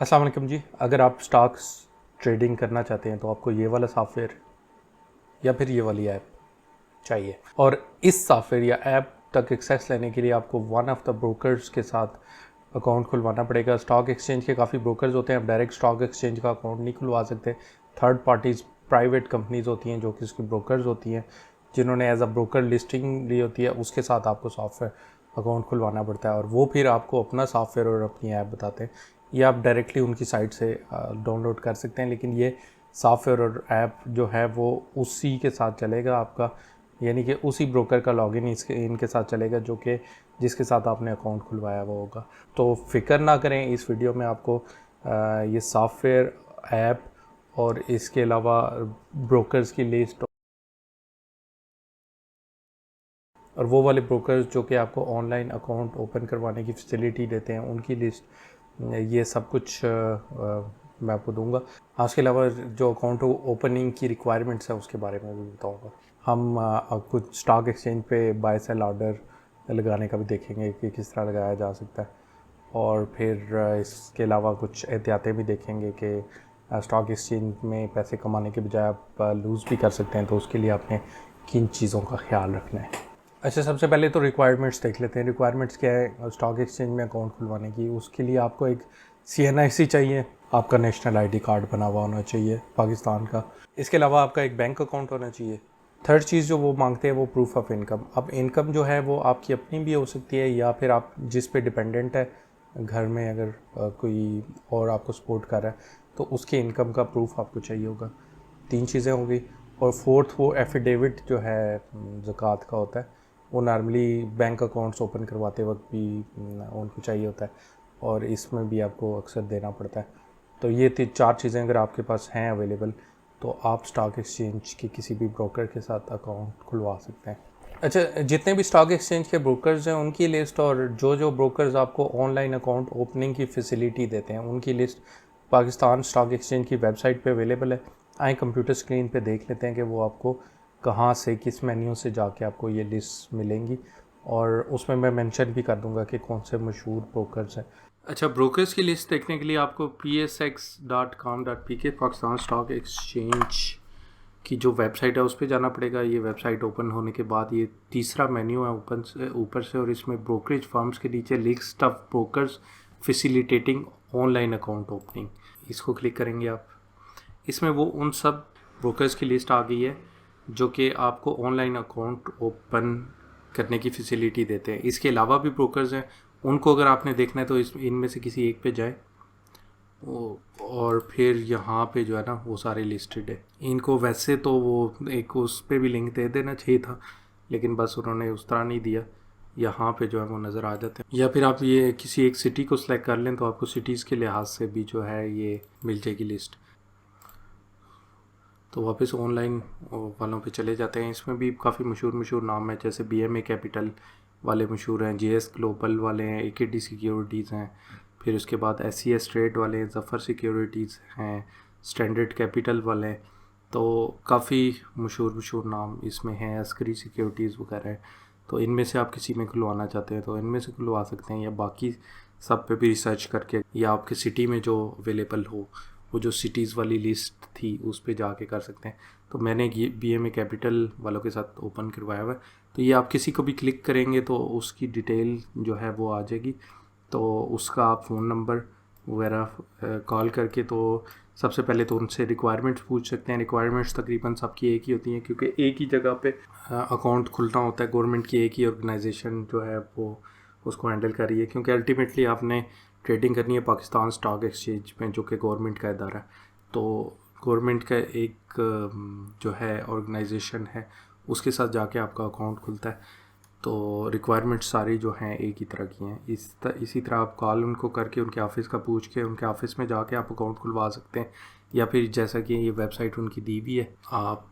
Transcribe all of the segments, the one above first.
अस्सलाम वालेकुम जी। अगर आप स्टॉक्स ट्रेडिंग करना चाहते हैं तो आपको ये वाला सॉफ्टवेयर या फिर ये वाली ऐप चाहिए, और इस सॉफ्टवेयर या ऐप तक एक्सेस लेने के लिए आपको वन ऑफ द ब्रोकर्स के साथ अकाउंट खुलवाना पड़ेगा। स्टॉक एक्सचेंज के काफ़ी ब्रोकर्स होते हैं, आप डायरेक्ट स्टॉक एक्सचेंज का अकाउंट नहीं खुलवा सकते। थर्ड पार्टीज़ प्राइवेट कंपनीज होती हैं जो कि उसकी ब्रोकर्स होती हैं, जिन्होंने एज अ ब्रोकर लिस्टिंग ली होती है, उसके साथ आपको सॉफ्टवेयर अकाउंट खुलवाना पड़ता है और वो फिर आपको अपना सॉफ्टवेयर और अपनी ऐप बताते हैं। ये आप डायरेक्टली उनकी साइट से डाउनलोड कर सकते हैं, लेकिन ये सॉफ्टवेयर और ऐप जो है वो उसी के साथ चलेगा आपका, यानी कि उसी ब्रोकर का लॉगिन इनके साथ चलेगा जो कि जिसके साथ आपने अकाउंट खुलवाया हुआ होगा। तो फिक्र ना करें, इस वीडियो में आपको ये सॉफ्टवेयर, ऐप और इसके अलावा ब्रोकर्स की लिस्ट और वो वाले ब्रोकर्स जो कि आपको ऑनलाइन अकाउंट ओपन करवाने की फैसिलिटी देते हैं उनकी लिस्ट, ये सब कुछ मैं आपको दूंगा। उसके अलावा जो अकाउंट ओपनिंग की रिक्वायरमेंट्स है उसके बारे में भी बताऊंगा। हम कुछ स्टॉक एक्सचेंज पे बाय सेल ऑर्डर लगाने का भी देखेंगे कि किस तरह लगाया जा सकता है, और फिर इसके अलावा कुछ एहतियातें भी देखेंगे कि स्टॉक एक्सचेंज में पैसे कमाने के बजाय आप लूज़ भी कर सकते हैं, तो उसके लिए आपने किन चीज़ों का ख्याल रखना है। अच्छा, सबसे पहले तो रिक्वायरमेंट्स देख लेते हैं। रिक्वायरमेंट्स क्या है स्टॉक एक्सचेंज में अकाउंट खुलवाने की? उसके लिए आपको एक CNIC चाहिए, आपका नेशनल ID कार्ड बना हुआ होना चाहिए पाकिस्तान का। इसके अलावा आपका एक बैंक अकाउंट होना चाहिए। थर्ड चीज़ जो वो मांगते हैं वो प्रूफ ऑफ इनकम। अब इनकम जो है वो आपकी अपनी भी हो सकती है, या फिर आप जिस पे डिपेंडेंट है घर में, अगर कोई और आपको सपोर्ट कर रहा है तो उसके इनकम का प्रूफ आपको चाहिए होगा। 3 चीज़ें होंगी। और फोर्थ, वो एफिडेविट जो है ज़कात का होता है, वो नॉर्मली बैंक अकाउंट्स ओपन करवाते वक्त भी उनको चाहिए होता है, और इसमें भी आपको अक्सर देना पड़ता है। तो ये 4 चीज़ें अगर आपके पास हैं अवेलेबल तो आप स्टॉक एक्सचेंज के किसी भी ब्रोकर के साथ अकाउंट खुलवा सकते हैं। अच्छा, जितने भी स्टॉक एक्सचेंज के ब्रोकर्स हैं उनकी लिस्ट, और जो ब्रोकर्स आपको ऑनलाइन अकाउंट ओपनिंग की फैसिलिटी देते हैं उनकी लिस्ट पाकिस्तान स्टॉक एक्सचेंज की वेबसाइट पे अवेलेबल है। आए कंप्यूटर स्क्रीन पे देख लेते हैं कि वो आपको कहाँ से, किस मेन्यू से जाके आपको ये लिस्ट मिलेंगी, और उसमें मैं मेंशन भी कर दूंगा कि कौन से मशहूर ब्रोकर्स हैं। अच्छा, ब्रोकर्स की लिस्ट देखने के लिए आपको psx.com.pk पाकिस्तान स्टॉक एक्सचेंज की जो वेबसाइट है उस पर जाना पड़ेगा। ये वेबसाइट ओपन होने के बाद ये तीसरा मेन्यू है ऊपर से, और इसमें ब्रोकरेज फर्म्स के नीचे list of brokers facilitating online account opening, इसको क्लिक करेंगे आप। इसमें वो उन सब ब्रोकर्स की लिस्ट आ गई है जो कि आपको ऑनलाइन अकाउंट ओपन करने की फैसिलिटी देते हैं। इसके अलावा भी ब्रोकर्स हैं, उनको अगर आपने देखना है तो इनमें से किसी एक पे जाए, और फिर यहाँ पे जो है ना वो सारे लिस्टेड है। इनको वैसे तो वो एक उस पर भी लिंक दे देना चाहिए था, लेकिन बस उन्होंने उस तरह नहीं दिया। यहाँ पे जो है वो नज़र आ जाते हैं। या फिर आप ये किसी एक सिटी को सिलेक्ट कर लें तो आपको सिटीज़ के लिहाज से भी जो है ये मिल जाएगी लिस्ट। तो वापस ऑनलाइन वालों पे चले जाते हैं। इसमें भी काफ़ी मशहूर नाम है, जैसे BMA कैपिटल वाले मशहूर हैं, JS ग्लोबल वाले हैं, AKD सिक्योरिटीज़ हैं, फिर उसके बाद SCS ट्रेड वाले हैं, ज़फ़र सिक्योरिटीज़ हैं, स्टैंडर्ड कैपिटल वाले हैं। तो काफ़ी मशहूर नाम इसमें हैं, अस्करी सिक्योरिटीज़ वगैरह हैं। तो इनमें से आप किसी में खुलवाना चाहते हैं तो इनमें से खुलवा सकते हैं, या बाकी सब पे भी रिसर्च करके, या आपके सिटी में जो अवेलेबल हो, वो जो सिटीज़ वाली लिस्ट थी उस पे जाके कर सकते हैं। तो मैंने ये BMA कैपिटल वालों के साथ ओपन करवाया हुआ है। तो ये आप किसी को भी क्लिक करेंगे तो उसकी डिटेल जो है वो आ जाएगी। तो उसका आप फ़ोन नंबर वगैरह कॉल करके तो सबसे पहले तो उनसे रिक्वायरमेंट्स पूछ सकते हैं। रिक्वायरमेंट्स तकरीबन सबकी एक ही होती हैं, क्योंकि एक ही जगह पे अकाउंट खुलना होता है। गवर्नमेंट की एक ही ऑर्गेनाइजेशन जो है वो उसको हैंडल कर रही है, क्योंकि अल्टीमेटली आपने ट्रेडिंग करनी है पाकिस्तान स्टॉक एक्सचेंज में, जो कि गवर्नमेंट का इदारा है। तो गवर्नमेंट का एक जो है ऑर्गेनाइजेशन है, उसके साथ जाके आपका अकाउंट खुलता है। तो रिक्वायरमेंट्स सारी जो हैं एक ही तरह की हैं। इसी तरह आप कॉल उनको करके उनके ऑफ़िस का पूछ के उनके ऑफ़िस में जाके आप अकाउंट खुलवा सकते हैं, या फिर जैसा कि ये वेबसाइट उनकी दी भी है, आप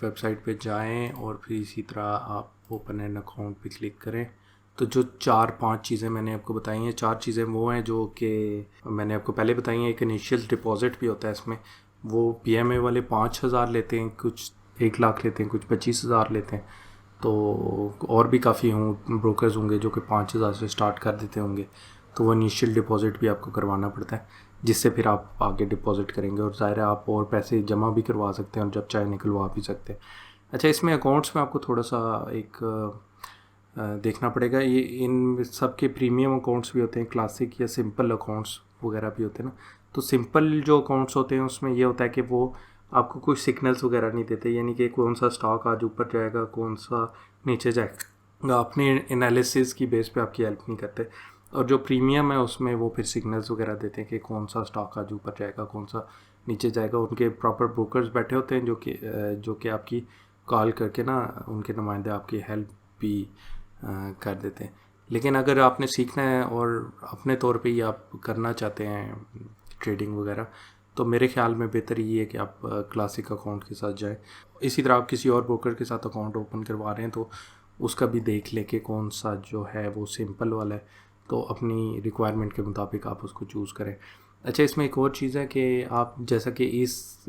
वेबसाइट पे जाएं और फिर इसी तरह आप ओपन एन अकाउंट पे क्लिक करें। तो जो 4-5 चीज़ें मैंने आपको बताई हैं, 4 चीज़ें वो हैं जो कि मैंने आपको पहले बताई हैं। एक इनिशियल डिपॉज़िट भी होता है इसमें, वो BMA वाले 5,000 लेते हैं, कुछ 1 लाख लेते हैं, कुछ 25,000 लेते हैं। तो और भी काफ़ी ब्रोकर्स होंगे जो कि 5,000 से स्टार्ट कर देते होंगे। तो वो इनिशियल डिपॉज़िट भी आपको करवाना पड़ता है। जिससे फिर आप आगे डिपॉजिट करेंगे और ज़ाहिर है आप और पैसे जमा भी करवा सकते हैं और जब चाहे निकलवा भी सकते हैं। अच्छा, इसमें अकाउंट्स में आपको थोड़ा सा एक देखना पड़ेगा, ये इन सब के प्रीमियम अकाउंट्स भी होते हैं, क्लासिक या सिंपल अकाउंट्स वगैरह भी होते हैं ना। तो सिंपल जो अकाउंट्स होते हैं उसमें ये होता है कि वो आपको कोई सिग्नल्स वगैरह नहीं देते, यानी कि कौन सा स्टॉक आज ऊपर जाएगा कौन सा नीचे जाएगा, अपने एनालिसिस की बेस पे आपकी हेल्प नहीं करते। और जो प्रीमियम है उसमें वो फिर सिग्नल्स वगैरह देते हैं कि कौन सा स्टॉक आज ऊपर जाएगा कौन सा नीचे जाएगा। उनके प्रॉपर ब्रोकर्स बैठे होते हैं जो कि आपकी कॉल करके ना उनके नुमाइंदे आपकी हेल्प भी कर देते हैं। लेकिन अगर आपने सीखना है और अपने तौर पे ही आप करना चाहते हैं ट्रेडिंग वगैरह, तो मेरे ख्याल में बेहतर ये है कि आप क्लासिक अकाउंट के साथ जाएं। इसी तरह आप किसी और ब्रोकर के साथ अकाउंट ओपन करवा रहे हैं तो उसका भी देख लें कि कौन सा जो है वो सिंपल वाला है, तो अपनी रिक्वायरमेंट के मुताबिक आप उसको चूज़ करें। अच्छा, इसमें एक और चीज़ है कि आप जैसा कि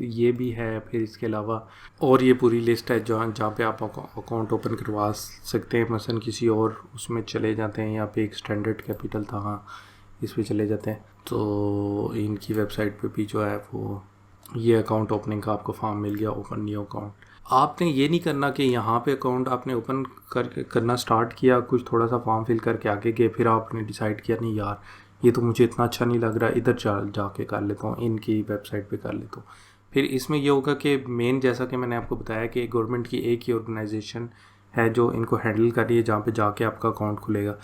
ये भी है, फिर इसके अलावा और ये पूरी लिस्ट है जहाँ पे आप अकाउंट ओपन करवा सकते हैं। मसलन किसी और उसमें चले जाते हैं, यहाँ पे एक स्टैंडर्ड कैपिटल था, हाँ इस पे चले जाते हैं तो इनकी वेबसाइट पे भी जो है वो ये अकाउंट ओपनिंग का आपको फॉर्म मिल गया, ओपन न्यू अकाउंट। आपने ये नहीं करना कि यहाँ पे अकाउंट आपने ओपन करना स्टार्ट किया, कुछ थोड़ा सा फॉर्म फिल करके आगे गए, फिर आपने डिसाइड किया नहीं यार ये तो मुझे इतना अच्छा नहीं लग रहा, इधर जाके कर लेता हूँ, इनकी वेबसाइट पे कर लेता हूँ। फिर इसमें ये होगा कि मेन जैसा कि मैंने आपको बताया कि गवर्नमेंट की एक ही ऑर्गेनाइजेशन है जो इनको हैंडल कर रही है, जहाँ पे जाके आपका अकाउंट खुलेगा।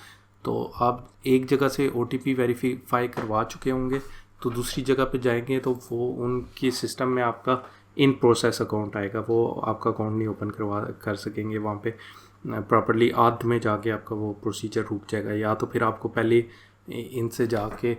तो आप एक जगह से OTP वेरीफाई करवा चुके होंगे, तो दूसरी जगह पे जाएंगे तो वो उनकी सिस्टम में आपका इन प्रोसेस अकाउंट आएगा, वो आपका अकाउंट नहीं ओपन कर सकेंगे वहाँ पे प्रॉपरली। आध में जाके आपका वो प्रोसीजर रुक जाएगा, या तो फिर आपको पहले इनसे जाके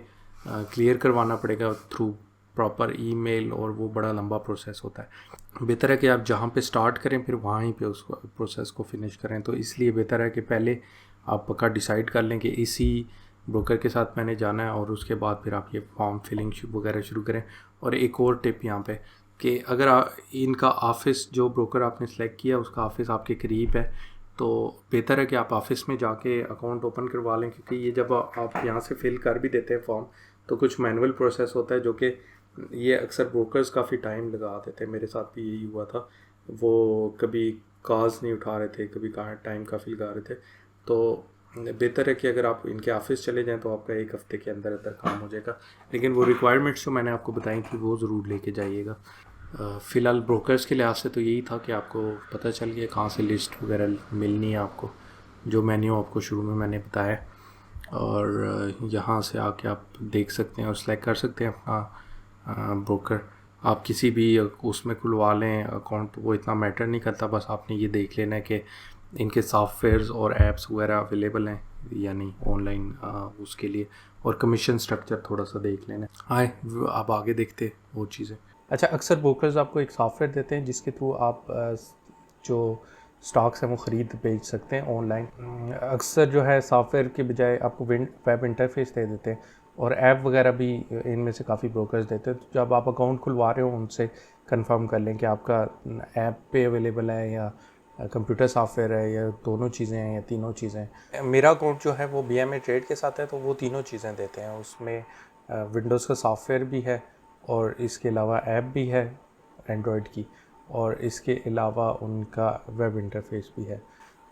क्लियर करवाना पड़ेगा थ्रू प्रॉपर ईमेल, और वो बड़ा लंबा प्रोसेस होता है। बेहतर है कि आप जहाँ पे स्टार्ट करें फिर वहीं पे उस प्रोसेस को फिनिश करें। तो इसलिए बेहतर है कि पहले आप पक्का डिसाइड कर लें कि इसी ब्रोकर के साथ मैंने जाना है, और उसके बाद फिर आप ये फॉर्म फिलिंग वगैरह शुरू करें। और एक और टिप यहाँ पे कि अगर इनका ऑफ़िस जो ब्रोकर आपने सेलेक्ट किया उसका ऑफ़िस आपके करीब है, तो बेहतर है कि आप ऑफ़िस में जाके अकाउंट ओपन करवा लें, क्योंकि ये जब आप यहाँ से फिल कर भी देते हैं फॉर्म तो कुछ मैनुअल प्रोसेस होता है जो कि ये अक्सर ब्रोकर्स काफ़ी टाइम लगा देते हैं। मेरे साथ भी यही हुआ था, वो कभी कॉल्स नहीं उठा रहे थे, कभी कहाँ टाइम काफ़ी लगा रहे थे। तो बेहतर है कि अगर आप इनके ऑफ़िस चले जाएं तो आपका एक हफ़्ते के अंदर अंदर काम हो जाएगा। लेकिन वो रिक्वायरमेंट्स जो मैंने आपको बताई थी वो ज़रूर लेके जाइएगा। फ़िलहाल ब्रोकर्स के लिहाज से तो यही था कि आपको पता चल गया कहाँ से लिस्ट वगैरह मिलनी है आपको, जो मेन्यू आपको शुरू में मैंने बताया, और यहाँ से आके आप देख सकते हैं और सेलेक्ट कर सकते हैं अपना ब्रोकर। आप किसी भी उसमें खुलवा लें अकाउंट, वो इतना मैटर नहीं करता, बस आपने ये देख लेना है कि इनके सॉफ्टवेयर्स और ऐप्स वगैरह अवेलेबल हैं या नहीं ऑनलाइन उसके लिए, और कमीशन स्ट्रक्चर थोड़ा सा देख लेना है। आए आप आगे देखते वो चीज़ें। अच्छा, अक्सर ब्रोकर्स आपको एक सॉफ्टवेयर देते हैं जिसके थ्रू आप जो स्टॉक्स हैं वो ख़रीद बेच सकते हैं ऑनलाइन। अक्सर जो है सॉफ्टवेयर के बजाय आपको वेब इंटरफेस दे देते हैं, और ऐप वगैरह भी इनमें से काफ़ी ब्रोकर्स देते हैं। तो जब आप अकाउंट खुलवा रहे हो उनसे कंफर्म कर लें कि आपका ऐप पे अवेलेबल है या कंप्यूटर सॉफ्टवेयर है, या दोनों चीज़ें हैं या तीनों चीज़ें हैं। मेरा अकाउंट जो है वो BMA ट्रेड के साथ है, तो वो तीनों चीज़ें देते हैं। उसमें विंडोज़ का सॉफ्टवेयर भी है, और इसके अलावा ऐप भी है एंड्रॉयड की, और इसके अलावा उनका वेब इंटरफेस भी है,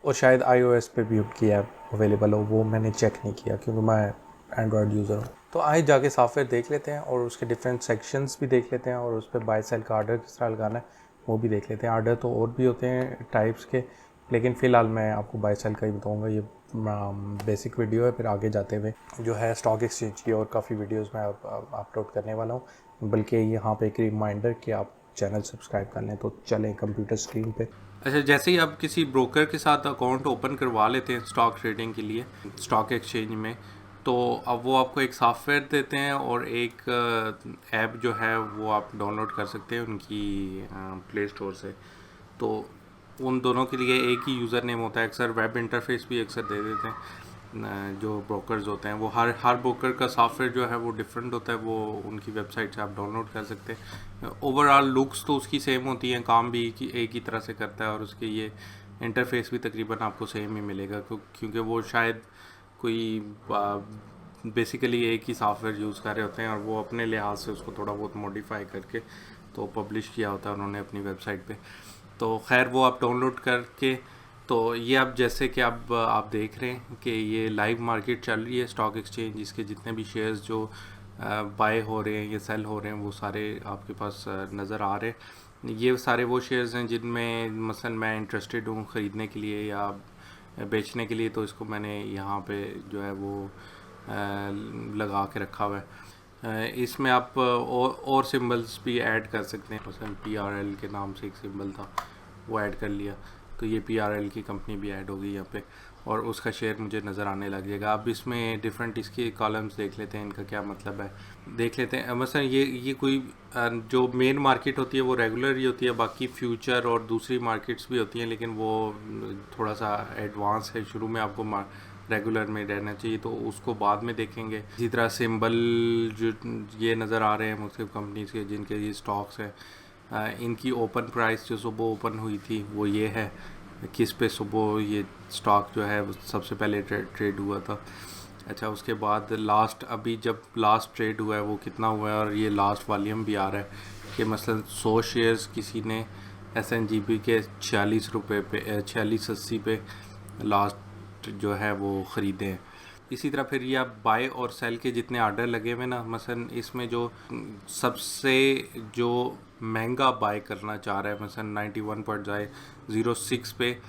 और शायद iOS पे भी उनकी ऐप अवेलेबल हो, वो मैंने चेक नहीं किया क्योंकि मैं एंड्रॉयड यूज़र हूँ। तो आइए जाके सॉफ्टवेयर देख लेते हैं और उसके डिफरेंट सेक्शंस भी देख लेते हैं, और उस पर बाय सेल का आर्डर किस तरह लगाना है वो भी देख लेते हैं। आर्डर तो और भी होते हैं टाइप्स के, लेकिन फ़िलहाल मैं आपको बाय सेल का ही बताऊँगा। ये बेसिक वीडियो है, फिर आगे जाते हुए जो है स्टॉक एक्सचेंज की और काफ़ी वीडियोस मैं अपलोड करने वाला हूँ, बल्कि यहाँ पे एक रिमाइंडर कि आप चैनल सब्सक्राइब कर लें। तो चलें कंप्यूटर स्क्रीन पे। अच्छा, जैसे ही आप किसी ब्रोकर के साथ अकाउंट ओपन करवा लेते हैं स्टॉक ट्रेडिंग के लिए स्टॉक एक्सचेंज में, तो अब वो आपको एक सॉफ्टवेयर देते हैं और एक ऐप जो है वो आप डाउनलोड कर सकते हैं उनकी प्ले स्टोर से। तो उन दोनों के लिए एक ही यूज़र नेम होता है। अक्सर वेब इंटरफेस भी अक्सर दे देते हैं जो ब्रोकर्स होते हैं। वो हर ब्रोकर का सॉफ्टवेयर जो है वो डिफरेंट होता है, वो उनकी वेबसाइट से आप डाउनलोड कर सकते हैं। ओवरऑल लुक्स तो उसकी सेम होती हैं, काम भी एक ही तरह से करता है, और उसके ये इंटरफेस भी तकरीबन आपको सेम ही मिलेगा, क्योंकि वो शायद कोई बेसिकली एक ही सॉफ्टवेयर यूज़ कर रहे होते हैं और वो अपने लिहाज से उसको थोड़ा बहुत मॉडिफाई करके तो पब्लिश किया होता है उन्होंने अपनी वेबसाइट पे। तो खैर वो आप डाउनलोड करके, तो ये अब जैसे कि अब आप देख रहे हैं कि ये लाइव मार्केट चल रही है स्टॉक एक्सचेंज, इसके जितने भी शेयर्स जो बाय हो रहे हैं या सेल हो रहे हैं वो सारे आपके पास नज़र आ रहे हैं। ये सारे वो शेयर्स हैं जिनमें मसलन मैं इंटरेस्टेड हूँ ख़रीदने के लिए या बेचने के लिए, तो इसको मैंने यहाँ पे जो है वो लगा के रखा हुआ है। इसमें आप और सिंबल्स भी ऐड कर सकते हैं, मसलन PRL के नाम से एक सिंबल था वो ऐड कर लिया, तो ये PRL की कंपनी भी ऐड होगी यहाँ पे और उसका शेयर मुझे नज़र आने लग जाएगा। अब इसमें डिफरेंट इसके कॉलम्स देख लेते हैं, इनका क्या मतलब है देख लेते हैं। मसलन ये कोई जो मेन मार्केट होती है वो रेगुलर ही होती है, बाकी फ्यूचर और दूसरी मार्केट्स भी होती हैं लेकिन वो थोड़ा सा एडवांस है, शुरू में आपको रेगुलर में रहना चाहिए, तो उसको बाद में देखेंगे। इसी तरह सिंबल जो ये नज़र आ रहे हैं मुख्तलिफ कंपनीज के जिनके ये स्टॉक्स हैं, इनकी ओपन प्राइस जो सुबह ओपन हुई थी वो ये है, किस पे सुबह ये स्टॉक जो है सबसे पहले ट्रेड हुआ था। अच्छा, उसके बाद लास्ट अभी जब लास्ट ट्रेड हुआ है वो कितना हुआ है, और ये लास्ट वॉल्यूम भी आ रहा है कि मसलन 100 शेयर्स किसी ने SNGP के 46 रुपये पे 46.80 पे लास्ट जो है वो ख़रीदे हैं। इसी तरह फिर ये आप बाय और सेल के जितने आर्डर लगे हुए ना, मसलन इसमें जो सबसे जो महंगा बाय करना चाह रहा है, मसलन 91.06 पे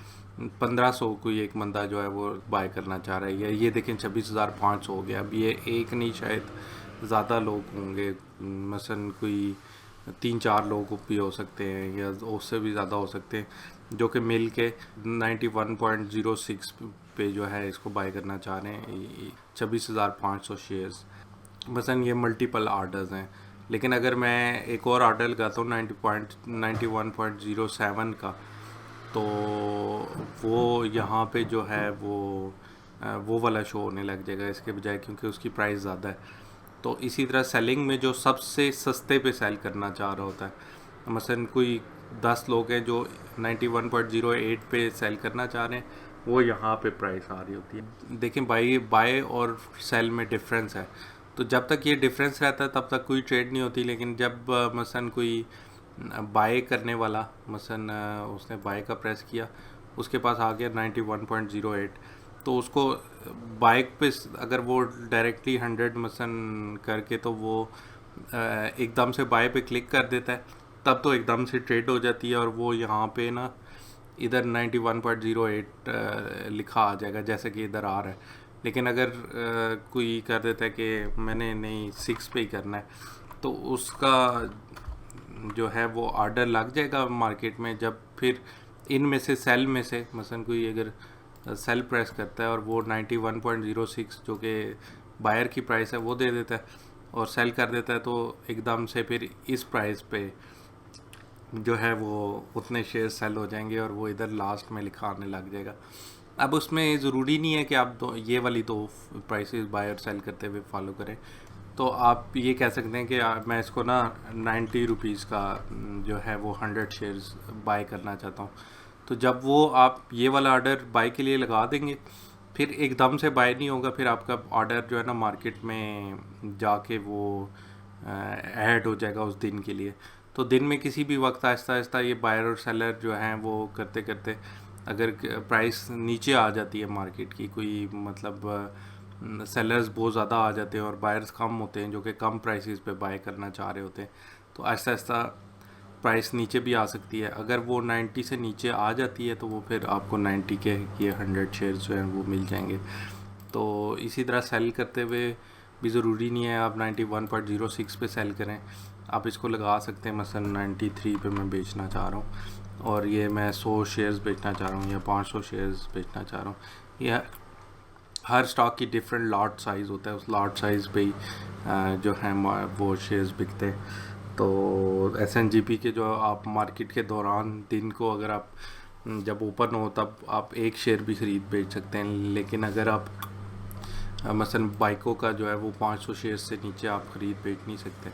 1500 कोई एक बंदा जो है वो बाय करना चाह रहा है, ये देखें 26,500 हो गया। अब ये एक नहीं, शायद ज़्यादा लोग होंगे, मसलन कोई 3-4 लोग भी हो सकते हैं या उससे भी ज़्यादा हो सकते हैं जो कि मिल के 91.06 पे जो है इसको बाय करना चाह रहे हैं 26,500 शेयर्स। मसलन ये मल्टीपल आर्डर्स हैं, लेकिन अगर मैं एक और आर्डर लगाता हूँ 91.07 का, तो वो यहाँ पे जो है वो वाला शो होने लग जाएगा इसके बजाय, क्योंकि उसकी प्राइस ज़्यादा है। तो इसी तरह सेलिंग में जो सबसे सस्ते पे सेल करना चाह रहा होता है, मसलन कोई 10 लोग हैं जो 91.08 पे सेल करना चाह रहे हैं, वो यहाँ पे प्राइस आ रही होती है। देखें बाय और सेल में डिफरेंस है, तो जब तक ये डिफरेंस रहता है तब तक कोई ट्रेड नहीं होती, लेकिन जब मसलन कोई बाय करने वाला मसलन उसने बाय का प्रेस किया, उसके पास आ गया 91.08, तो उसको बाइक पे अगर वो डायरेक्टली 100 मसलन करके तो वो एकदम से बाय पे क्लिक कर देता है, तब तो एकदम से ट्रेड हो जाती है और वो यहाँ पे ना इधर 91.08 लिखा आ जाएगा जैसे कि इधर आ रहा है। लेकिन अगर कोई कर देता है कि मैंने नहीं 6 पे ही करना है, तो उसका जो है वो ऑर्डर लग जाएगा मार्केट में। जब फिर इनमें से सेल में से मसलन कोई अगर सेल प्रेस करता है और वो 91.06 जो कि बायर की प्राइस है वो दे देता है और सेल कर देता है, तो एकदम से फिर इस प्राइस पे जो है वो उतने शेयर सेल हो जाएंगे और वो इधर लास्ट में लिखा आने लग जाएगा। अब उसमें ज़रूरी नहीं है कि आप ये वाली दो प्राइसेस बाय और सेल करते हुए फॉलो करें, तो आप ये कह सकते हैं कि मैं इसको ना 90 रुपीज़ का जो है वो 100 शेयर्स बाय करना चाहता हूँ। तो जब वो आप ये वाला ऑर्डर बाय के लिए लगा देंगे, फिर एकदम से बाय नहीं होगा, फिर आपका ऑर्डर जो है ना मार्केट में जाके वो ऐड हो जाएगा उस दिन के लिए। तो दिन में किसी भी वक्त आहिस्ता आहिस्ता ये बायर और सेलर जो हैं वो करते करते अगर प्राइस नीचे आ जाती है मार्केट की, कोई मतलब सेलर्स बहुत ज़्यादा आ जाते हैं और बायर्स कम होते हैं जो कि कम प्राइसेस पे बाय करना चाह रहे होते हैं, तो आहिस्ता आहिस्ता प्राइस नीचे भी आ सकती है। अगर वो 90 से नीचे आ जाती है तो वो फिर आपको 90 के ये 100 शेयर्स जो हैं वो मिल जाएंगे। तो इसी तरह सेल करते हुए भी ज़रूरी नहीं है आप 91.06 पे सेल करें, आप इसको लगा सकते हैं मसलन 93 पे मैं बेचना चाह रहा हूँ और ये मैं 100 शेयर्स बेचना चाह रहा हूँ या 500 शेयर्स बेचना चाह रहा हूँ। यह हर स्टॉक की डिफरेंट लॉट साइज़ होता है, उस लॉट साइज़ पे ही जो है वो शेयर्स बिकते हैं। तो SNGP के जो आप मार्केट के दौरान दिन को अगर आप जब ओपन हो तब आप एक शेयर भी ख़रीद बेच सकते हैं, लेकिन अगर आप मसलन बाइको का जो है वो 500 शेयर से नीचे आप ख़रीद बेच नहीं सकते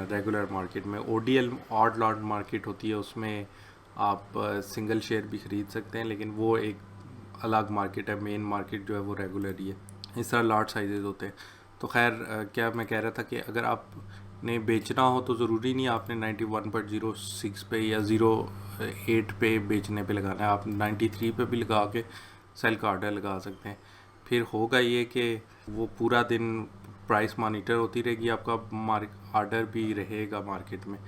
रेगुलर मार्केट में। ODL ऑड लॉट मार्केट होती है, उसमें आप सिंगल शेयर भी ख़रीद सकते हैं, लेकिन वो एक अलग मार्केट है, मेन मार्केट जो है वो रेगुलर ही है। इस तरह लार्ज साइजेस होते हैं। तो खैर क्या मैं कह रहा था कि अगर आपने बेचना हो तो ज़रूरी नहीं आपने 91.06 पे या 08 पे बेचने पे लगाना है, आप 93 पे भी लगा के सेल का ऑर्डर लगा सकते हैं। फिर होगा ये कि वो पूरा दिन प्राइस मॉनिटर होती रहेगी, आपका ऑर्डर भी रहेगा मार्केट में।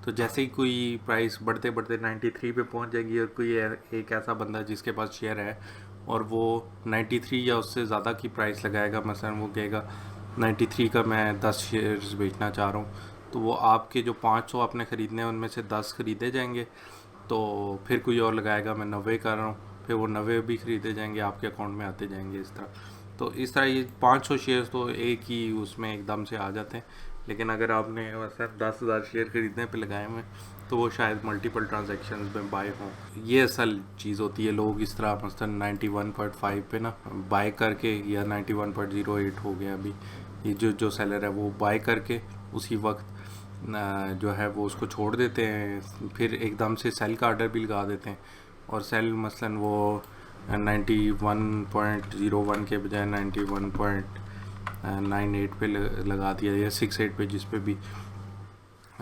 तो जैसे ही कोई प्राइस बढ़ते बढ़ते 93 पे पहुंच जाएगी और कोई एक ऐसा बंदा जिसके पास शेयर है और वो 93 या उससे ज़्यादा की प्राइस लगाएगा, मसलन वो कहेगा 93 का मैं 10 शेयर्स बेचना चाह रहा हूँ, तो वो आपके जो 500 आपने ख़रीदने हैं उनमें से 10 ख़रीदे जाएंगे। तो फिर कोई और लगाएगा मैं 90 कर रहा हूँ, फिर वो 90 भी ख़रीदे जाएंगे, आपके अकाउंट में आते जाएंगे इस तरह। तो इस तरह ये 500 शेयर्स तो एक ही उसमें एकदम से आ जाते हैं। लेकिन अगर आपने वैसे 10,000 शेयर ख़रीदने पे लगाए हुए तो वो शायद मल्टीपल ट्रांजैक्शंस में बाय हों। ये असल चीज़ होती है, लोग इस तरह मसलन 91.5 पे ना बाय करके, या 91.08 हो गया अभी, ये जो सेलर है वो बाय करके उसी वक्त जो है वो उसको छोड़ देते हैं, फिर एकदम से सेल का ऑर्डर भी लगा देते हैं। और सेल मसलन वो 91.01 के बजाय 91.98 पे लगा दिया, या 68 पे जिस पे भी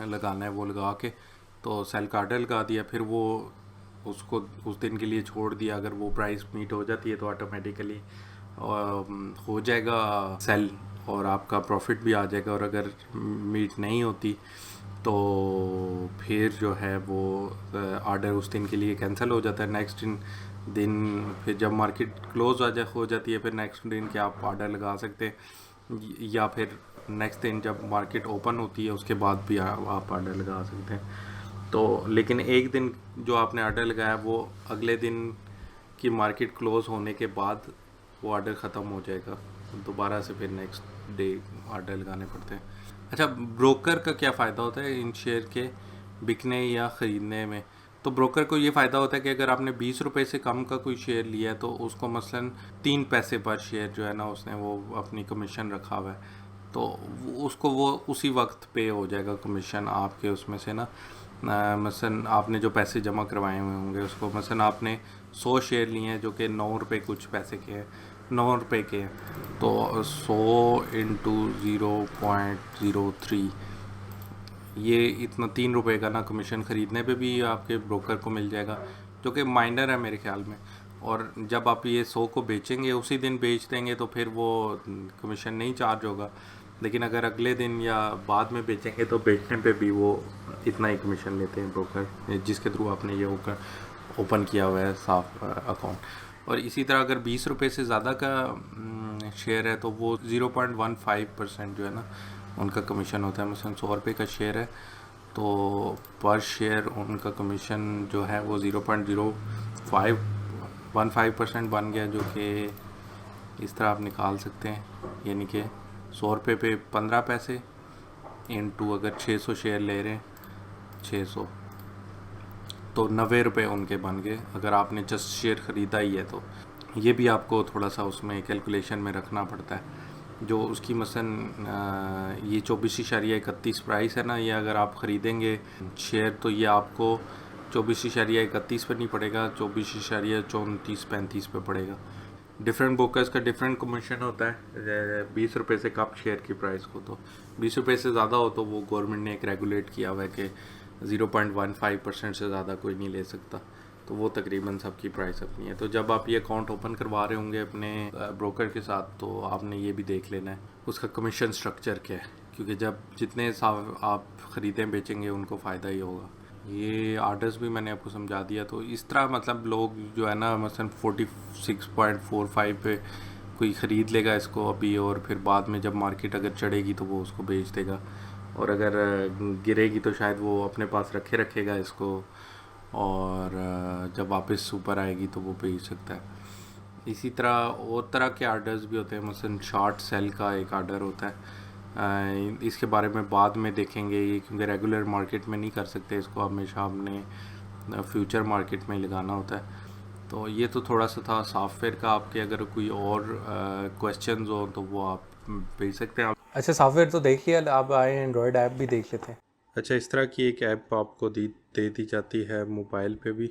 लगाना है वो लगा के तो सेल का ऑर्डर लगा दिया। फिर वो उसको उस दिन के लिए छोड़ दिया, अगर वो प्राइस मीट हो जाती है तो ऑटोमेटिकली हो जाएगा सेल और आपका प्रॉफिट भी आ जाएगा। और अगर मीट नहीं होती तो फिर जो है वो ऑर्डर उस दिन के लिए कैंसिल हो जाता है। नेक्स्ट दिन फिर जब मार्केट क्लोज हो जाती है, फिर नेक्स्ट दिन के आप ऑर्डर लगा सकते हैं, या फिर नेक्स्ट दिन जब मार्केट ओपन होती है उसके बाद भी आप ऑर्डर लगा सकते हैं। तो लेकिन एक दिन जो आपने ऑर्डर लगाया वो अगले दिन की मार्केट क्लोज होने के बाद वो ऑर्डर ख़त्म हो जाएगा, दोबारा से फिर नेक्स्ट डे ऑर्डर लगाने पड़ते हैं। अच्छा, ब्रोकर का क्या फ़ायदा होता है इन शेयर के बिकने या ख़रीदने में? तो ब्रोकर को ये फ़ायदा होता है कि अगर आपने 20 रुपये से कम का कोई शेयर लिया है तो उसको मसलन 3 पैसे पर शेयर जो है ना उसने वो अपनी कमीशन रखा हुआ है, तो उसको वो उसी वक्त पे हो जाएगा कमीशन आपके उसमें से ना। मसलन आपने जो पैसे जमा करवाए हुए होंगे उसको, मसलन आपने 100 शेयर लिए हैं जो कि 9 रुपये कुछ पैसे के हैं, 9 रुपये के हैं, तो 100 इंटू 0.03, ये इतना 3 रुपये का ना कमीशन ख़रीदने पे भी आपके ब्रोकर को मिल जाएगा, जो कि माइनर है मेरे ख्याल में। और जब आप ये 100 को बेचेंगे उसी दिन बेच देंगे तो फिर वो कमीशन नहीं चार्ज होगा। लेकिन अगर अगले दिन या बाद में बेचेंगे तो बेचने पे भी वो इतना ही कमीशन लेते हैं ब्रोकर, जिसके थ्रू आपने ये ओपन किया हुआ है साफ अकाउंट। और इसी तरह अगर 20 रुपये से ज़्यादा का शेयर है तो वो 0.15% जो है ना उनका कमीशन होता है। मसलन 100 रुपये का शेयर है तो पर शेयर उनका कमीशन जो है वो 0.0515% बन गया, जो कि इस तरह आप निकाल सकते हैं, यानी कि 100 रुपये पे 15 पैसे इंटू अगर 600 शेयर ले रहे हैं 600 तो 90 रुपये उनके बन गए अगर आपने जस्ट शेयर ख़रीदा ही है। तो ये भी आपको थोड़ा सा उसमें कैलकुलेशन में रखना पड़ता है। जो उसकी मसलन ये 24.31 प्राइस है ना, ये अगर आप ख़रीदेंगे शेयर तो ये आपको 24.31 पर नहीं पड़ेगा, 24.34-35 पे पड़ेगा। डिफरेंट ब्रोकर्स का डिफरेंट कमीशन होता है 20 रुपये से कम शेयर की प्राइस को। तो 20 रुपये से ज़्यादा हो तो वो गवर्नमेंट ने एक रेगुलेट किया हुआ है कि 0.15% से ज़्यादा कोई नहीं ले सकता, तो वो तकरीबन सबकी प्राइस अपनी है। तो जब आप ये अकाउंट ओपन करवा रहे होंगे अपने ब्रोकर के साथ तो आपने ये भी देख लेना है उसका कमीशन स्ट्रक्चर क्या है, क्योंकि जब जितने आप ख़रीदें बेचेंगे उनको फ़ायदा ही होगा। ये आर्डर्स भी मैंने आपको समझा दिया। तो इस तरह मतलब लोग जो है ना मसलन 46.45 पे कोई ख़रीद लेगा इसको अभी, और फिर बाद में जब मार्केट अगर चढ़ेगी तो वो उसको बेच देगा, और अगर गिरेगी तो शायद वो अपने पास रखेगा इसको, और जब वापस ऊपर आएगी तो वो बेच सकता है। इसी तरह और तरह के आर्डर्स भी होते हैं, मसलन शॉर्ट सेल का एक आर्डर होता है, इसके बारे में बाद में देखेंगे ये, क्योंकि रेगुलर मार्केट में नहीं कर सकते इसको, हमेशा हमने फ्यूचर मार्केट में लगाना होता है। तो ये तो थोड़ा सा था सॉफ्टवेयर का। आपके अगर कोई और क्वेश्चंस हो तो वो आप भेज सकते हैं। अच्छा, सॉफ्टवेयर तो देख लिया, आप आए एंड्रॉयड ऐप भी देख लेते हैं। अच्छा, इस तरह की एक ऐप आपको दे दी जाती है मोबाइल पे भी,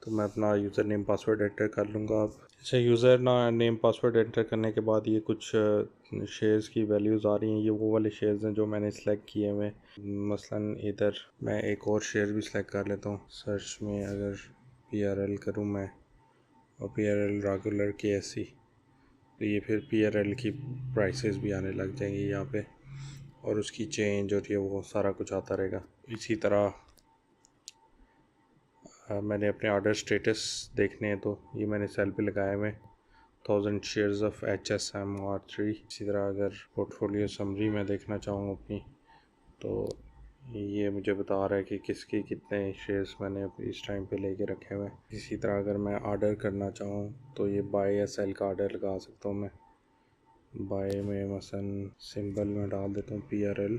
तो मैं अपना यूज़र नेम पासवर्ड एंटर कर लूँगा अब। अच्छा, यूज़र नेम पासवर्ड एंटर करने के बाद ये कुछ शेयर्स की वैल्यूज़ आ रही हैं। ये वो वाले शेयर्स हैं जो मैंने सेलेक्ट किए हुए। मसलन इधर मैं एक और शेयर भी सेलेक्ट कर लेता हूँ। सर्च में अगर PRL करूँ मैं, और PRL रेगुलर KSE, तो ये फिर PRL की प्राइसेस भी आने लग जाएंगी यहाँ पे, और उसकी चेंज और ये वो सारा कुछ आता रहेगा। इसी तरह मैंने अपने ऑर्डर स्टेटस देखने हैं, तो ये मैंने सेल पे लगाए हुए 1000 शेयर्स ऑफ HSM R3। इसी तरह अगर पोर्टफोलियो समरी में देखना चाहूँ अपनी, तो ये मुझे बता रहा है कि किसके कितने शेयर्स मैंने इस टाइम पे लेके रखे हुए हैं। इसी तरह अगर मैं ऑर्डर करना चाहूँ तो ये बाय या सेल का ऑर्डर लगा सकता हूँ मैं। बाय में मसलन सिंबल में डाल देता हूँ PRL,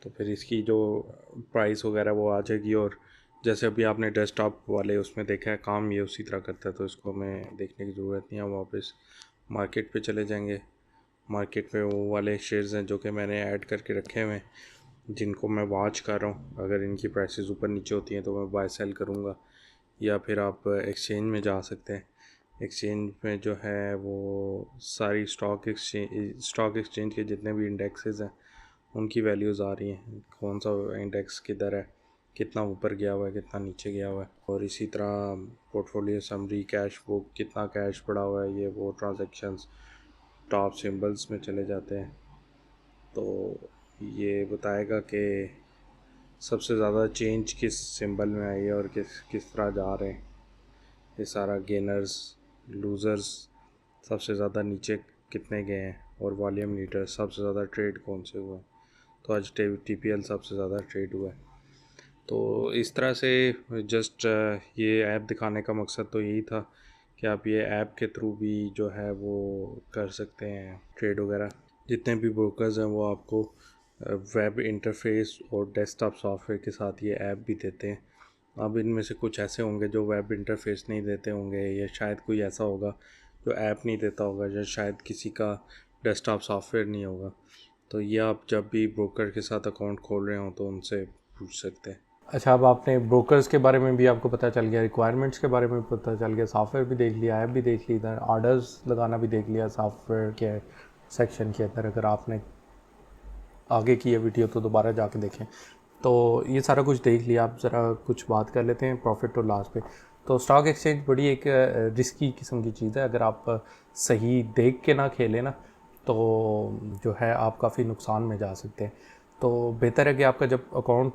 तो फिर इसकी जो प्राइस वगैरह वो आ जाएगी। और जैसे अभी आपने डेस्कटॉप वाले उसमें देखा है, काम ये उसी तरह करता है, तो इसको हमें देखने की ज़रूरत नहीं है। हम वापस मार्केट पे चले जाएंगे। मार्केट में वो वाले शेयर्स हैं जो कि मैंने ऐड करके रखे हुए हैं, जिनको मैं वॉच कर रहा हूँ। अगर इनकी प्राइसेस ऊपर नीचे होती हैं तो मैं बाय सेल करूँगा। या फिर आप एक्सचेंज में जा सकते हैं। एक्सचेंज में जो है वो सारी स्टॉक एक्सचेंज के जितने भी इंडेक्सेस हैं उनकी वैल्यूज़ आ रही हैं, कौन सा इंडेक्स किधर है, कितना ऊपर गया हुआ है, कितना नीचे गया हुआ है। और इसी तरह पोर्टफोलियो समरी, कैश बुक, कितना कैश पड़ा हुआ है, ये वो ट्रांजैक्शंस टॉप सिंबल्स में चले जाते हैं। तो ये बताएगा कि सबसे ज़्यादा चेंज किस सिंबल में आई है और किस किस तरह जा रहे हैं। ये सारा गेनर्स, लूज़र्स, सबसे ज़्यादा नीचे कितने गए हैं, और वॉल्यूम लीडर, सबसे ज़्यादा ट्रेड कौन से हुए हैं। तो आज TPL सबसे ज़्यादा ट्रेड हुआ है। तो इस तरह से जस्ट ये ऐप दिखाने का मकसद तो यही था कि आप ये ऐप के थ्रू भी जो है वो कर सकते हैं ट्रेड वगैरह। जितने भी ब्रोकर्स हैं वो आपको वेब इंटरफेस और डेस्कटॉप सॉफ्टवेयर के साथ ये ऐप भी देते हैं। अब इनमें से कुछ ऐसे होंगे जो वेब इंटरफेस नहीं देते होंगे, या शायद कोई ऐसा होगा जो ऐप नहीं देता होगा, या शायद किसी का डेस्कटॉप सॉफ्टवेयर नहीं होगा। तो ये आप जब भी ब्रोकर के साथ अकाउंट खोल रहे हो तो उनसे पूछ सकते हैं। अच्छा, अब आपने ब्रोकर्स के बारे में भी आपको पता चल गया, रिक्वायरमेंट्स के बारे में पता चल गया, सॉफ्टवेयर भी देख लिया, ऐप भी देख ली, इधर ऑर्डर्स लगाना भी देख लिया सॉफ्टवेयर के सेक्शन के अंदर। अगर आपने आगे की ये वीडियो तो दोबारा जाके देखें। तो ये सारा कुछ देख लिया, आप ज़रा कुछ बात कर लेते हैं प्रॉफिट और लॉस पे। तो स्टॉक एक्सचेंज बड़ी एक रिस्की किस्म की चीज़ है। अगर आप सही देख के ना खेलें ना, तो जो है आप काफ़ी नुकसान में जा सकते हैं। तो बेहतर है कि आपका जब अकाउंट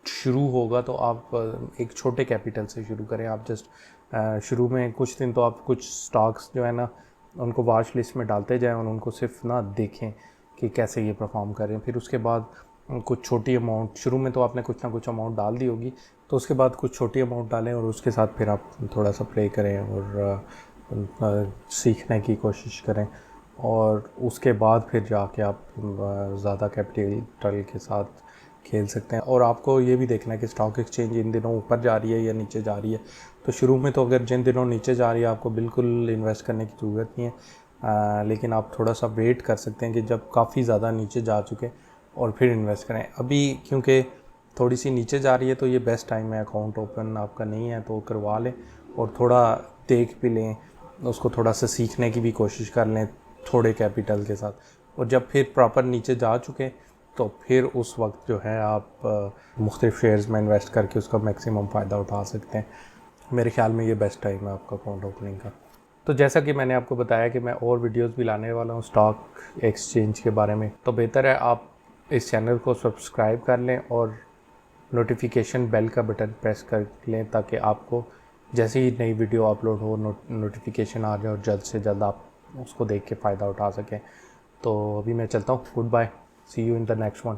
शुरू होगा तो आप एक छोटे कैपिटल से शुरू करें। आप जस्ट शुरू में कुछ दिन तो आप कुछ स्टॉक्स जो है ना उनको वॉच लिस्ट में डालते जाएं और उनको सिर्फ ना देखें कि कैसे ये परफॉर्म कर रहे हैं। फिर उसके बाद कुछ छोटी अमाउंट, शुरू में तो आपने कुछ ना कुछ अमाउंट डाल दी होगी, तो उसके बाद कुछ छोटी अमाउंट डालें और उसके साथ फिर आप थोड़ा सा प्ले करें और सीखने की कोशिश करें। और उसके बाद फिर जाके आप ज़्यादा कैपिटल के साथ खेल सकते हैं। और आपको ये भी देखना है कि स्टॉक एक्सचेंज इन दिनों ऊपर जा रही है या नीचे जा रही है। तो शुरू में तो अगर जिन दिनों नीचे जा रही है आपको बिल्कुल इन्वेस्ट करने की ज़रूरत नहीं है, लेकिन आप थोड़ा सा वेट कर सकते हैं कि जब काफ़ी ज़्यादा नीचे जा चुके और फिर इन्वेस्ट करें। अभी क्योंकि थोड़ी सी नीचे जा रही है तो ये बेस्ट टाइम है। अकाउंट ओपन आपका नहीं है तो करवा लें और थोड़ा देख भी लें, उसको थोड़ा सा सीखने की भी कोशिश कर लें थोड़े कैपिटल के साथ। और जब फिर प्रॉपर नीचे जा चुके तो फिर उस वक्त जो है आप मुख्तलिफ शेयर्स में इन्वेस्ट करके उसका मैक्सिमम फ़ायदा उठा सकते हैं। मेरे ख्याल में ये बेस्ट टाइम है आपका अकाउंट ओपनिंग का। तो जैसा कि मैंने आपको बताया कि मैं और वीडियोस भी लाने वाला हूँ स्टॉक एक्सचेंज के बारे में, तो बेहतर है आप इस चैनल को सब्सक्राइब कर लें और नोटिफिकेशन बेल का बटन प्रेस कर लें ताकि आपको जैसे ही नई वीडियो अपलोड हो नोटिफिकेशन आ जाए और जल्द से जल्द आप उसको देख के फ़ायदा उठा सकें। तो अभी मैं चलता हूँ, good bye, see you in the next one.